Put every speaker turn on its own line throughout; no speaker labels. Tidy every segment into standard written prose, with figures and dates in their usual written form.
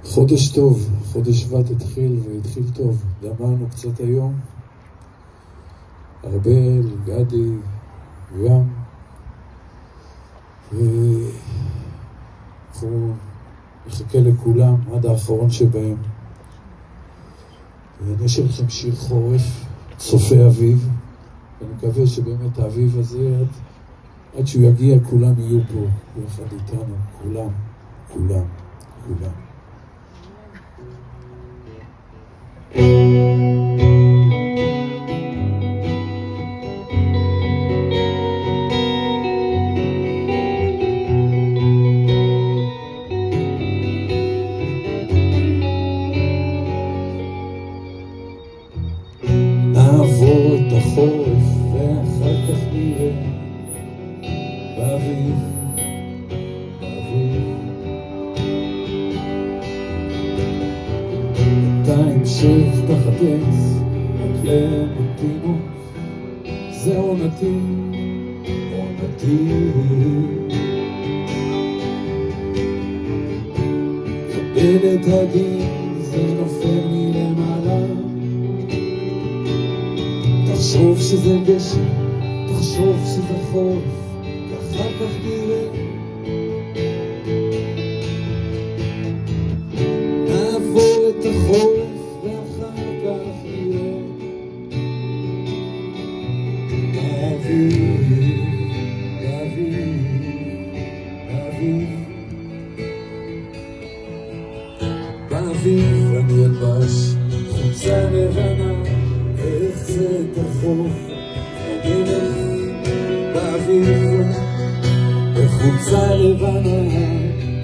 חודש טוב, חודש שבט התחיל והתחיל טוב. דמענו קצת היום, ארבל, גדי, ים, ואנחנו נחכה לכולם עד האחרון שבהם. ואני אשאיר לכם שיר חורף, צופה אביב, ואני מקווה שבאמת האביב הזה עד שהוא יגיע כולם יהיו פה יחד איתנו, כולם, כולם, כולם. נעבור את החורף ואחר כך נראה באביב, באביב בינתיים שב תחת עץ רק למתינות, זה עונתי, עונתי קבל את הדין, זה נופל מלמעלה, תחשוב שזה גשם, תחשוב שזה חורף, ואחר כך נראה. נעבור את החורף, ואחר כך נראה. באביב, באביב, באביב. באביב אני אלבש חולצה לבנה, ארצה את החוף, מלך באביב, בחולצה לבנה,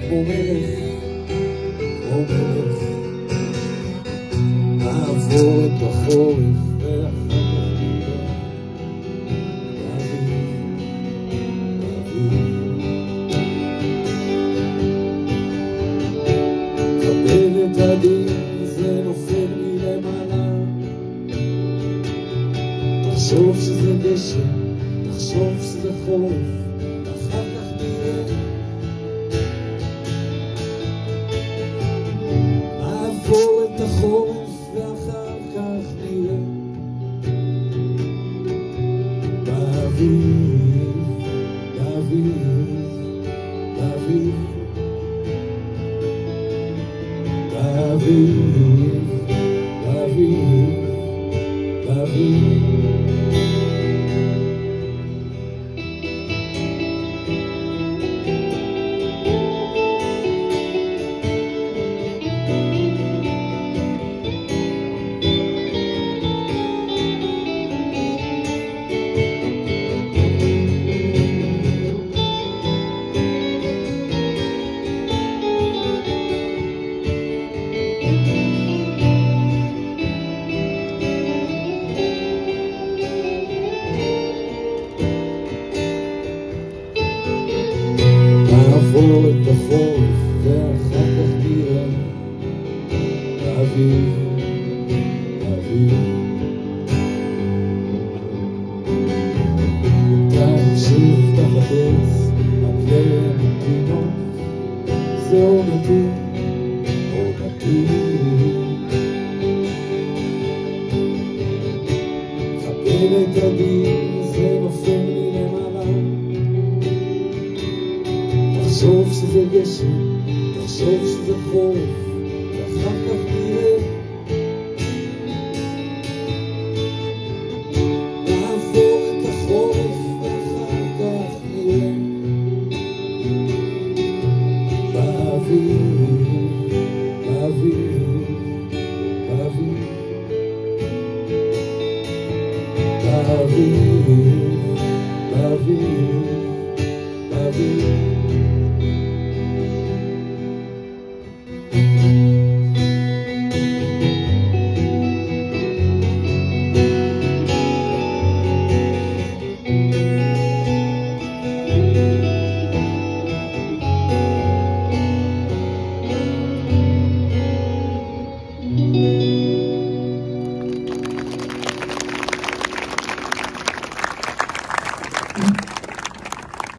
כמו מלך, כמו מלך. נעבור את החורף, ואחר כך נראה. באביב, באביב. קבל את הדין, זה נופל מלמעלה, תחשוב שזה גשם, תחשוב שזה חורף, ואחר כך נראה. נעבור את החורף ואחר כך נראה. באביב, באביב, באביב, באביב, באביב, באביב. נעבור את החורף ואחר כך נראה. באביב, באביב. תמשיך תחת עץ, רק למתינות, זה עונתי, עונתי. קבל את הדין, זה נופל מלמעלה, תחשוב שזה גשם, תחשוב שזה חורף, ואחר כך נראה. נעבור את החורף, ואחר כך נראה. באביב, באביב, באביב, באביב, באביב, באביב.
לכם.